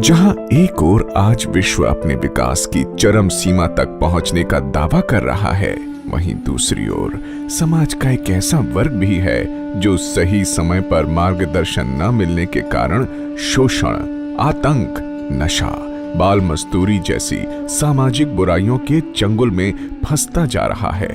जहां एक ओर आज विश्व अपने विकास की चरम सीमा तक पहुंचने का दावा कर रहा है, वहीं दूसरी ओर समाज का एक ऐसा वर्ग भी है जो सही समय पर मार्गदर्शन न मिलने के कारण शोषण, आतंक, नशा, बाल मजदूरी जैसी सामाजिक बुराइयों के चंगुल में फंसता जा रहा है।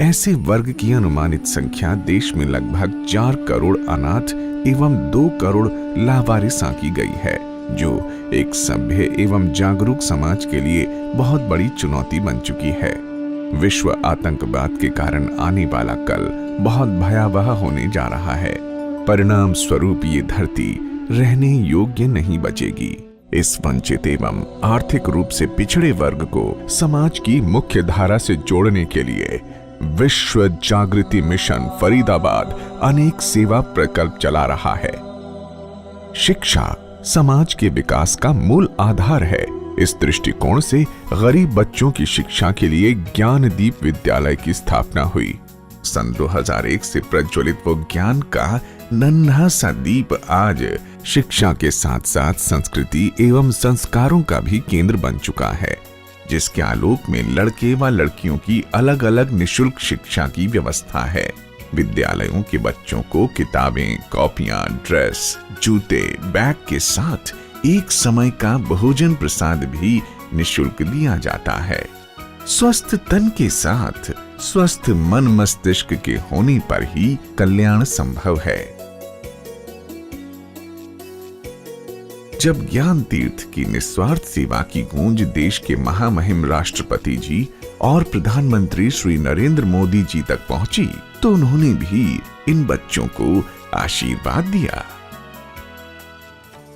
ऐसे वर्ग की अनुमानित संख्या देश में लगभग 4 करोड़ अनाथ एवं 2 करोड़ लावारिस आंकी गई है, जो एक सभ्य एवं जागरूक समाज के लिए बहुत बड़ी चुनौती बन चुकी है। विश्व आतंकवाद के कारण आने वाला कल बहुत भयावह होने जा रहा है। परिणाम स्वरूप ये धरती रहने योग्य नहीं बचेगी। इस वंचित एवं आर्थिक रूप से पिछड़े वर्ग को समाज की मुख्य धारा से जोड़ने के लिए विश्व जागृति मिशन फरीदाबाद अनेक सेवा प्रकल्प चला रहा है। शिक्षा समाज के विकास का मूल आधार है। इस दृष्टिकोण से गरीब बच्चों की शिक्षा के लिए ज्ञानदीप विद्यालय की स्थापना हुई। सन 2001 से प्रज्वलित वो ज्ञान का नन्हा सा दीप आज शिक्षा के साथ साथ संस्कृति एवं संस्कारों का भी केंद्र बन चुका है, जिसके आलोक में लड़के व लड़कियों की अलग अलग निशुल्क शिक्षा की व्यवस्था है। विद्यालयों के बच्चों को किताबें, कॉपियां, ड्रेस, जूते, बैग के साथ एक समय का भोजन प्रसाद भी निशुल्क दिया जाता है। स्वस्थ तन के साथ स्वस्थ मन मस्तिष्क के होने पर ही कल्याण संभव है। जब ज्ञान तीर्थ की निस्वार्थ सेवा की गूंज देश के महामहिम राष्ट्रपति जी और प्रधानमंत्री श्री नरेंद्र मोदी जी तक पहुंची, तो उन्होंने भी इन बच्चों को आशीर्वाद दिया।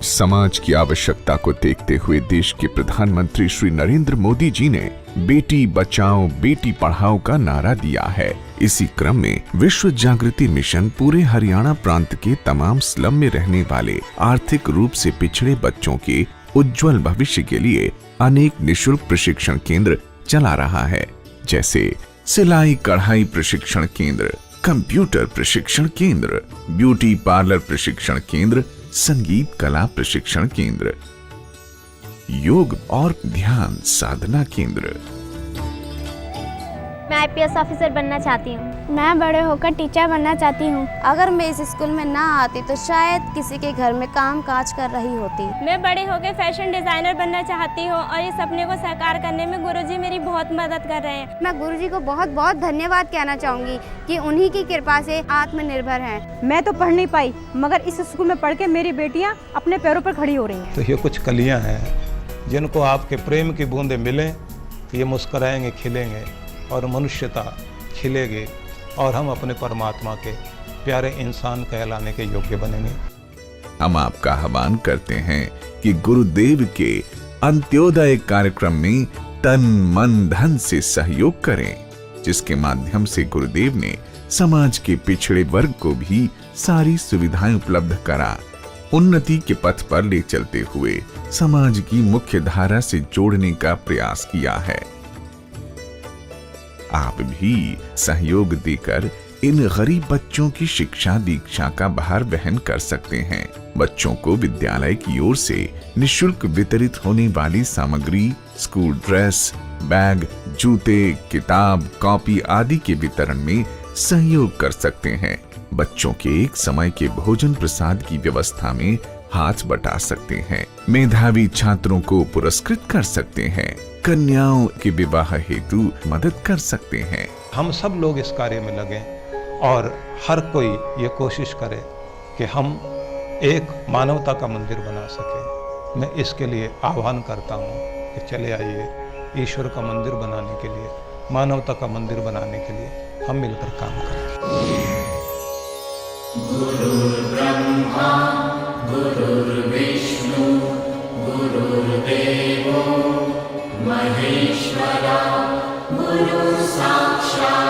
समाज की आवश्यकता को देखते हुए देश के प्रधानमंत्री श्री नरेंद्र मोदी जी ने बेटी बचाओ बेटी पढ़ाओ का नारा दिया है। इसी क्रम में विश्व जागृति मिशन पूरे हरियाणा प्रांत के तमाम स्लम में रहने वाले आर्थिक रूप से पिछड़े बच्चों के उज्जवल भविष्य के लिए अनेक निशुल्क प्रशिक्षण केंद्र चला रहा है, जैसे सिलाई कढ़ाई प्रशिक्षण केंद्र, कंप्यूटर प्रशिक्षण केंद्र, ब्यूटी पार्लर प्रशिक्षण केंद्र, संगीत कला प्रशिक्षण केंद्र, योग और ध्यान साधना केंद्र। मैं आईपीएस ऑफिसर बनना चाहती हूँ। मैं बड़े होकर टीचर बनना चाहती हूँ। अगर मैं इस स्कूल में ना आती तो शायद किसी के घर में काम काज कर रही होती। मैं बड़े होकर फैशन डिजाइनर बनना चाहती हूँ और इस सपने को साकार करने में गुरुजी मेरी बहुत मदद कर रहे हैं। मैं गुरुजी को बहुत बहुत धन्यवाद कहना चाहूँगी कि उन्हीं की कृपा से आत्मनिर्भर हैं। मैं तो पढ़ नहीं पाई, मगर इस स्कूल में पढ़ के मेरी बेटियाँ अपने पैरों पर खड़ी हो रही हैं। तो ये कुछ कलियाँ हैं जिनको आपके प्रेम की बूंदें मिलें, ये मुस्कुराएंगे, खिलेंगे और मनुष्यता खिलेगी और हम अपने परमात्मा के प्यारे इंसान कहलाने के योग्य बनेंगे। हम आपका आह्वान करते हैं कि गुरुदेव के अंत्योदय कार्यक्रम में तन मन धन से सहयोग करें, जिसके माध्यम से गुरुदेव ने समाज के पिछड़े वर्ग को भी सारी सुविधाएं उपलब्ध करा उन्नति के पथ पर ले चलते हुए समाज की मुख्य धारा से जोड़ने का प्रयास किया है। आप भी सहयोग देकर इन गरीब बच्चों की शिक्षा दीक्षा का भार वहन कर सकते हैं। बच्चों को विद्यालय की ओर से निशुल्क वितरित होने वाली सामग्री, स्कूल ड्रेस, बैग, जूते, किताब, कॉपी आदि के वितरण में सहयोग कर सकते हैं। बच्चों के एक समय के भोजन प्रसाद की व्यवस्था में हाथ बटा सकते हैं। मेधावी छात्रों को पुरस्कृत कर सकते हैं। कन्याओं के विवाह हेतु मदद कर सकते हैं। हम सब लोग इस कार्य में लगें और हर कोई ये कोशिश करे कि हम एक मानवता का मंदिर बना सकें। मैं इसके लिए आह्वान करता हूँ कि चले आइए, ईश्वर का मंदिर बनाने के लिए, मानवता का मंदिर बनाने के लिए हम मिलकर काम करें। गुरुर्ब्रह्मा गुरुर्विष्णु गुरुर्देवो महेश्वरा गुरु साक्षात्